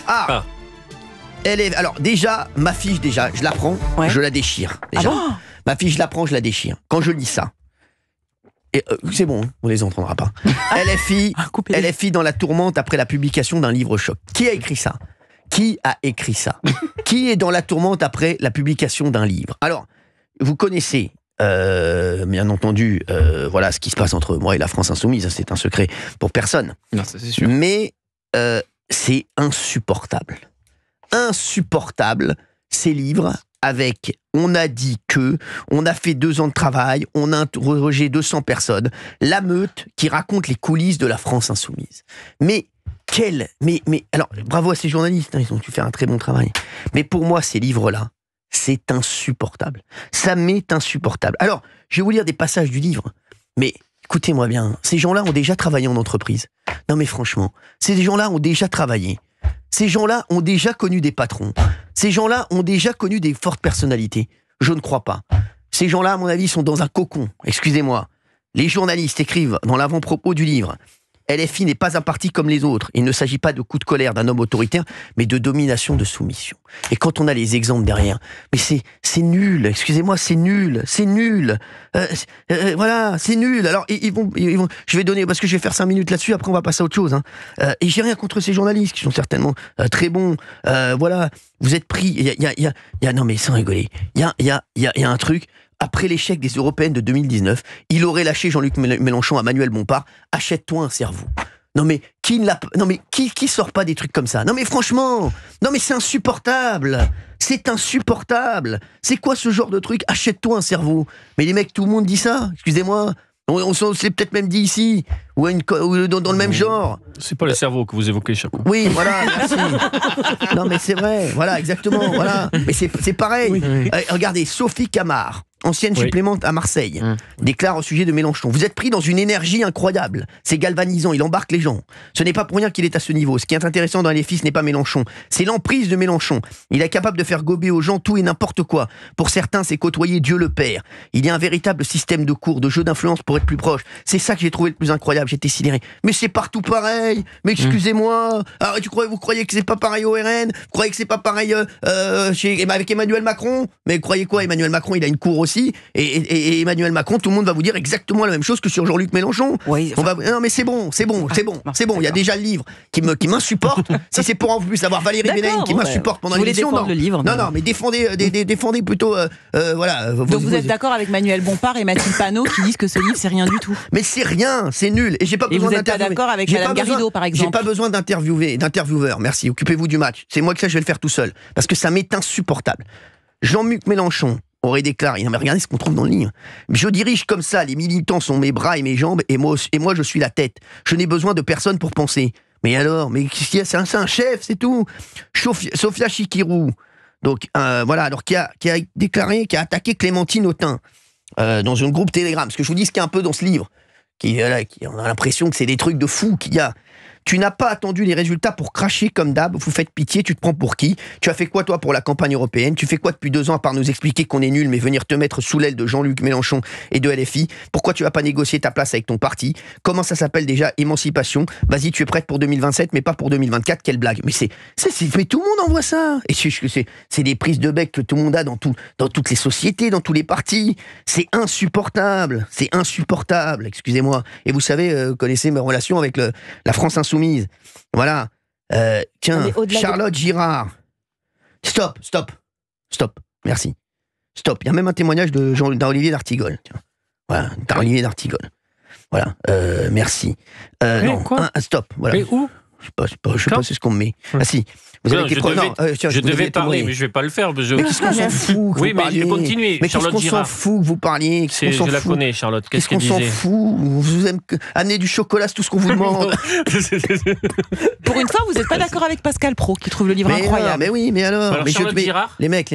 Ah. Alors déjà, ma fiche, je la prends, je la déchire. Déjà. Ah bon? Ma fiche, je la prends, je la déchire. Quand je lis ça, et, c'est bon, on les entendra pas. LFI dans la tourmente après la publication d'un livre choc. Qui a écrit ça? Qui est dans la tourmente après la publication d'un livre? Alors, vous connaissez, bien entendu, voilà ce qui se passe entre moi et la France Insoumise. C'est un secret pour personne. Non, ça c'est sûr. Mais c'est insupportable. Insupportable, ces livres avec on a dit que, on a fait 2 ans de travail, on a interrogé 200 personnes, la meute qui raconte les coulisses de la France Insoumise. Mais alors, bravo à ces journalistes, hein, ils ont dû faire un très bon travail. Mais pour moi, ces livres-là, c'est insupportable. Ça m'est insupportable. Alors, je vais vous lire des passages du livre, mais écoutez-moi bien, ces gens-là ont déjà travaillé en entreprise. Non mais franchement, ces gens-là ont déjà travaillé. Ces gens-là ont déjà connu des patrons. Ces gens-là ont déjà connu des fortes personnalités. Je ne crois pas. Ces gens-là, à mon avis, sont dans un cocon. Excusez-moi. Les journalistes écrivent dans l'avant-propos du livre: LFI n'est pas un parti comme les autres. Il ne s'agit pas de coups de colère d'un homme autoritaire, mais de domination, de soumission. Et quand on a les exemples derrière, mais c'est nul. Excusez-moi, c'est nul. C'est nul. Voilà, c'est nul. Alors, ils vont, je vais donner, parce que je vais faire 5 minutes là-dessus, après on va passer à autre chose. Hein. Et j'ai rien contre ces journalistes, qui sont certainement très bons. Voilà, vous êtes pris. Il y a, non mais sans rigoler, il y a un truc. Après l'échec des européennes de 2019, il aurait lâché Jean-Luc Mélenchon à Manuel Bompard: achète-toi un cerveau. Non mais qui sort pas des trucs comme ça? Non mais franchement, non mais c'est insupportable. C'est insupportable. C'est quoi ce genre de truc? Achète-toi un cerveau. Mais les mecs, tout le monde dit ça. Excusez-moi. On s'est peut-être même dit ici, ou dans le même genre. C'est pas le cerveau que vous évoquez, cher. Oui, voilà, merci. Non, mais c'est vrai, voilà, exactement, voilà. Mais c'est pareil. Oui. Regardez, Sophie Camard, ancienne supplémente à Marseille, déclare au sujet de Mélenchon: vous êtes pris dans une énergie incroyable. C'est galvanisant, il embarque les gens. Ce n'est pas pour rien qu'il est à ce niveau. Ce qui est intéressant dans les fils n'est pas Mélenchon, c'est l'emprise de Mélenchon. Il est capable de faire gober aux gens tout et n'importe quoi. Pour certains, c'est côtoyer Dieu le Père. Il y a un véritable système de cours, de jeu d'influence pour être plus proche. C'est ça que j'ai trouvé le plus incroyable. J'étais sidéré. Mais c'est partout pareil. Mais excusez-moi. Alors, vous croyez que c'est pas pareil au RN? Vous croyez que c'est pas pareil avec Emmanuel Macron? Mais croyez quoi? Emmanuel Macron, il a une cour aussi. Et Emmanuel Macron, tout le monde va vous dire exactement la même chose que sur Jean-Luc Mélenchon. Oui, non mais c'est bon. Il y a déjà le livre qui m'insupporte. Si c'est pour en plus avoir Valérie Bénaïm qui m'insupporte pendant l'émission, non. Le livre, non, mais défendez plutôt. Voilà. Donc vous êtes d'accord avec Manuel Bompard et Mathilde Panot qui disent que ce livre c'est rien du tout? Mais c'est rien, c'est nul. Et j'ai pas besoin d'interviewer. Vous n'êtes pas d'accord avec Madame Garrido, par exemple? J'ai pas besoin d'intervieweur. Merci. Occupez-vous du match. C'est moi que ça, je vais le faire tout seul. Parce que ça m'est insupportable. Jean-Luc Mélenchon aurait déclaré: non mais regardez ce qu'on trouve dans le livre. Je dirige comme ça, les militants sont mes bras et mes jambes, et moi je suis la tête. Je n'ai besoin de personne pour penser. Mais alors, c'est un chef, c'est tout. Sophia Chikirou, donc voilà, alors qui a déclaré, qui a attaqué Clémentine Autain dans un groupe Telegram. Parce que je vous dis ce qu'il y a un peu dans ce livre, on a l'impression que c'est des trucs de fou qu'il y a. Tu n'as pas attendu les résultats pour cracher comme d'hab, vous faites pitié, tu te prends pour qui? Tu as fait quoi toi pour la campagne européenne? Tu fais quoi depuis 2 ans à part nous expliquer qu'on est nul mais venir te mettre sous l'aile de Jean-Luc Mélenchon et de LFI? Pourquoi tu vas pas négocier ta place avec ton parti? Comment ça s'appelle déjà? Émancipation. Vas-y, tu es prête pour 2027 mais pas pour 2024, quelle blague. Mais mais tout le monde envoie ça. Et c'est des prises de bec que tout le monde a dans toutes les sociétés, dans tous les partis. C'est insupportable, excusez-moi. Et vous savez, vous connaissez mes relations avec la France Insoumise. Voilà. Tiens, Charlotte Girard. Stop. Merci. Stop. Il y a même un témoignage d'Olivier d'Artigol. Tiens. Voilà, d'Olivier d'Artigol. Voilà. Merci. Non, quoi stop. Voilà. Mais où? Je sais pas, c'est ce qu'on me met. Ah si. Vous avez je devais parler, mais je vais pas le faire. Mais qu'est-ce qu'on s'en fout? Oui, mais je vais continuer. Mais qu'est-ce qu'on s'en fout que vous parliez? Je la connais, Charlotte. Qu'est-ce qu'on s'en fout? Vous aimez amener du chocolat, c'est tout ce qu'on vous demande. Pour une fois, vous n'êtes pas d'accord avec Pascal Praud, qui trouve le livre incroyable. Mais oui, mais alors. Charlotte Girard. Les mecs.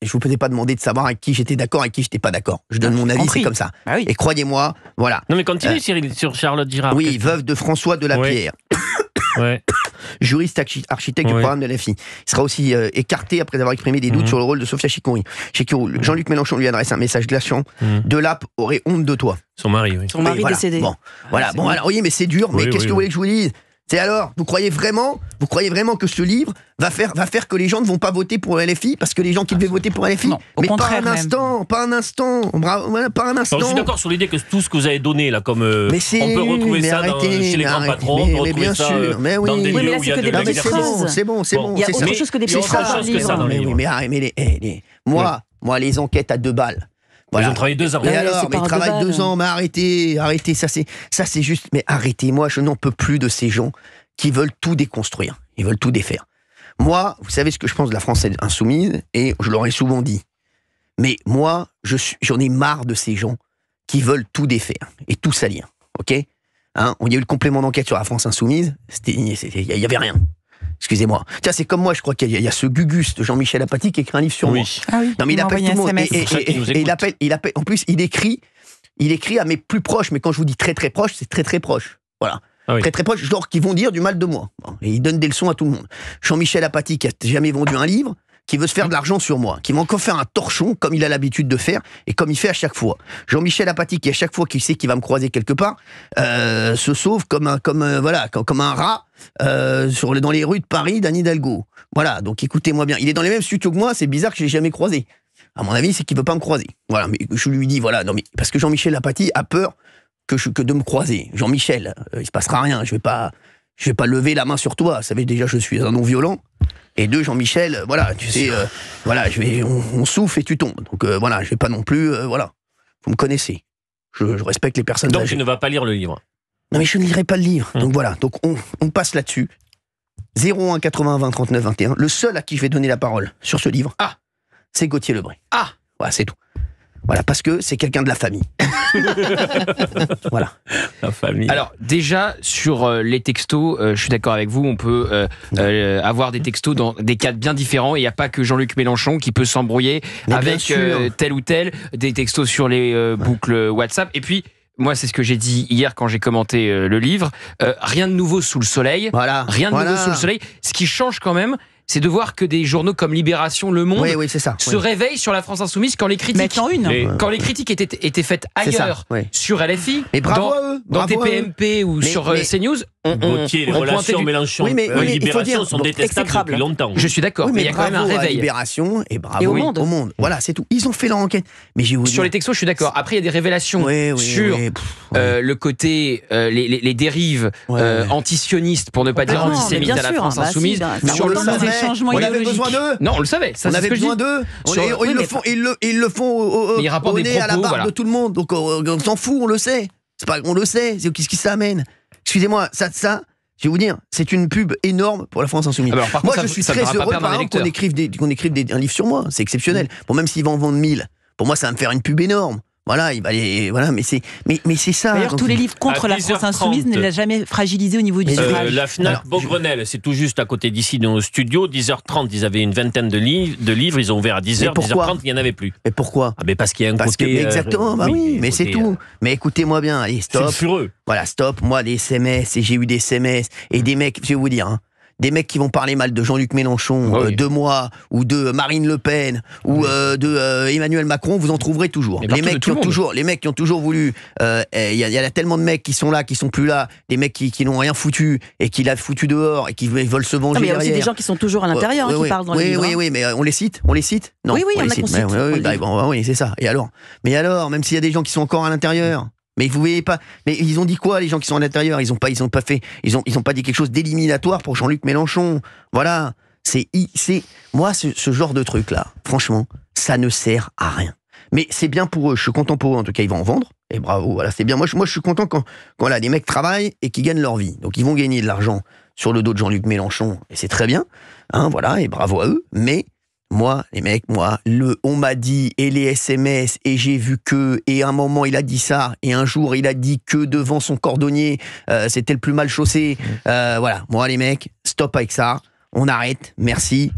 Je vous ai pas demandé de savoir avec qui j'étais d'accord et avec qui j'étais pas d'accord. Je donne mon avis, c'est comme ça. Ah oui. Et croyez-moi, voilà. Non mais continue Cyril, sur Charlotte Girard. Oui, veuve de François Delapierre. Ouais. Juriste architecte du programme de LFI. Il sera aussi écarté après avoir exprimé des doutes sur le rôle de Sophia Chikirou. Jean-Luc Mélenchon lui adresse un message glaçant. Delap aurait honte de toi. Son mari, oui. Son mari décédé. Bon, voilà. Bon, alors oui, mais c'est dur. Mais qu'est-ce que vous voulez que je vous dise? C'est alors, vous croyez vraiment que ce livre va faire que les gens ne vont pas voter pour LFI parce que les gens qui devaient voter pour LFI, Non, au mais contraire pas un instant, pas un instant, voilà, pas un Alors, je suis instant. d'accord sur l'idée que tout ce que vous avez donné là, comme on peut retrouver ça chez les grands patrons, on peut mais retrouver bien ça sûr, mais oui. dans des Oui, mais lieux là, où il y c'est a que de des Non, mais petites l'exercice. c'est bon, Il y a c'est autre ça. chose que des Il y a petites autre phrases chose que ça dans le Mais livre. oui, moi, les enquêtes à 2 balles. Ils ont travaillé 2 ans. Et Ouais, alors, c'est mais par ils travaillent 2 2 ans, mais arrêtez, ça c'est juste, mais arrêtez, moi je n'en peux plus de ces gens qui veulent tout déconstruire, ils veulent tout défaire. Moi, vous savez ce que je pense de la France insoumise, et je l'aurais souvent dit, mais moi, j'en ai marre de ces gens qui veulent tout défaire et tout salir, ok, hein, il y a eu le complément d'enquête sur la France insoumise, il y avait rien. Excusez-moi. Tiens, c'est comme moi, je crois qu'il y a ce Gugus de Jean-Michel Apathy qui écrit un livre sur moi. Oui. Ah oui, Non, mais il m'a appelle envoyé tout le un monde. SMS. pour ça qu'il nous Et écoute. il appelle. En plus, il écrit à mes plus proches. Mais quand je vous dis très très proche, c'est très très proche. Voilà. Ah oui. Très très proche, genre qui vont dire du mal de moi. Bon, et il donne des leçons à tout le monde. Jean-Michel Apathy, qui a jamais vendu un livre, qui veut se faire de l'argent sur moi, qui va encore faire un torchon comme il a l'habitude de faire et comme il fait à chaque fois. Jean-Michel Apathy, qui à chaque fois qu'il sait qu'il va me croiser quelque part, se sauve comme un rat dans les rues de Paris d'Anne Hidalgo. Voilà, donc écoutez-moi bien. Il est dans les mêmes studios que moi, c'est bizarre que je l'ai jamais croisé. À mon avis, c'est qu'il veut pas me croiser. Voilà, mais je lui dis, voilà, non mais parce que Jean-Michel Apathy a peur que de me croiser. Jean-Michel, il se passera rien. Je vais pas lever la main sur toi. Vous savez déjà, je suis un non-violent. Et 2, Jean-Michel, voilà, tu sais, voilà, on souffle et tu tombes. Donc voilà, je vais pas non plus, voilà. Vous me connaissez. Je respecte les personnes Donc âgées. tu ne vas pas lire le livre. Non mais je ne lirai pas le livre. Donc voilà, donc on passe là-dessus. 01 80 20 39 21. Le seul à qui je vais donner la parole sur ce livre, c'est Gauthier Lebray. Voilà, c'est tout. Voilà, parce que c'est quelqu'un de la famille. Voilà. La famille. Alors déjà sur les textos, je suis d'accord avec vous, on peut avoir des textos dans des cadres bien différents et il n'y a pas que Jean-Luc Mélenchon qui peut s'embrouiller Mais bien avec sûr. tel ou tel, des textos sur les boucles WhatsApp. Et puis moi c'est ce que j'ai dit hier quand j'ai commenté le livre, rien de nouveau sous le soleil, Voilà. rien de Voilà. nouveau sous le soleil. Ce qui change quand même, c'est de voir que des journaux comme Libération, Le Monde Oui, c'est ça. se réveillent sur la France Insoumise quand les critiques Mettre en une. quand les critiques étaient faites C'est ça, ailleurs oui. sur LFI, Mais bravo dans, à eux. dans bravo à eux. TPMP ou Mais- sur mais- CNews, Gauthier, les on pointait relations du- Mélenchon Oui, mais il faut Libération dire, sont bon, détestables exécrable. depuis longtemps. Je suis d'accord, Oui, mais il y a quand même un bravo à réveil. Libération et bravo Et au Monde. Voilà, c'est tout. Ils ont fait leur enquête. Mais je vais vous Sur dire- les textos, je suis d'accord. Après, il y a des révélations Oui, sur oui, le côté, les dérives Ouais. antisionistes, pour ne pas dire Complètement, antisémites mais bien à la sûr, France bah si, Insoumise. bah, Mais sur on le le temps dans savait. des changements On avait idéologiques. besoin d'eux. Non, on le savait, ça On c'est ce avait que je dis. besoin d'eux. Sur- Ils oui, le mais- font, ils le font Mais ils rapportent au des nez, à la propos, barbe voilà. de tout le monde. Donc on s'en fout, on le sait. C'est pas, on le sait. Qu'est-ce qui ça amène? Excusez-moi, ça, je vais vous dire, c'est une pub énorme pour la France Insoumise. Ah bah alors, par Moi, contre, je suis ça très ne fera pas heureux, perdre par un exemple, qu'on électeur. écrive un livre sur moi. C'est exceptionnel. Bon, même s'ils vont en vendre 1000, pour moi, ça va me faire une pub énorme. Voilà, il va aller, voilà, mais c'est ça. D'ailleurs, Donc, tous les livres contre À la France 10h30. Insoumise ne l'a jamais fragilisé au niveau du Mais suffrage. La FNAC Alors, Beaugrenelle, c'est tout juste à côté d'ici dans nos studios. 10h30, ils avaient une vingtaine de livres. Ils ont ouvert à 10h. Mais pourquoi 10h30, il n'y en avait plus. Mais pourquoi? Ah, mais parce qu'il y a un Parce que, côté. mais exactement, bah oui, mais c'est côté, tout. Mais écoutez-moi bien, allez, stop. sulfureux. Voilà, stop. Moi, les SMS, et j'ai eu des SMS, et des mecs, je vais vous dire, hein, des mecs qui vont parler mal de Jean-Luc Mélenchon, Oui. de moi, ou de Marine Le Pen, ou de Emmanuel Macron, vous en trouverez toujours. Mais Les partout de mecs, tout le monde. les mecs qui ont toujours voulu, il y a tellement de mecs qui sont là, qui sont plus là, des mecs qui n'ont rien foutu, et qui l'ont foutu dehors, et qui veulent se venger Non, mais il y a aussi derrière. des gens qui sont toujours à l'intérieur, qui parlent dans les livres. Oui, mais on les cite Non, Oui, oui, il y on en les a qu'on cite. cite Oui, dans le bah, livre. bon, oui, c'est ça. Et alors, même s'il y a des gens qui sont encore à l'intérieur, mais vous voyez pas, mais ils ont dit quoi, les gens qui sont à l'intérieur? Ils ont pas dit quelque chose d'éliminatoire pour Jean-Luc Mélenchon. Voilà. Moi, ce genre de truc là, franchement, ça ne sert à rien. Mais c'est bien pour eux. Je suis content pour eux. En tout cas, ils vont en vendre. Et bravo. Voilà, c'est bien. Moi, je suis content quand voilà, les mecs travaillent et qui gagnent leur vie. Donc, ils vont gagner de l'argent sur le dos de Jean-Luc Mélenchon. Et c'est très bien. Hein, voilà. Et bravo à eux. Mais moi, les mecs, on m'a dit, et les SMS, et j'ai vu que, et à un moment il a dit ça, et un jour il a dit que devant son cordonnier, c'était le plus mal chaussé. Voilà. Moi, les mecs, stop avec ça. On arrête. Merci.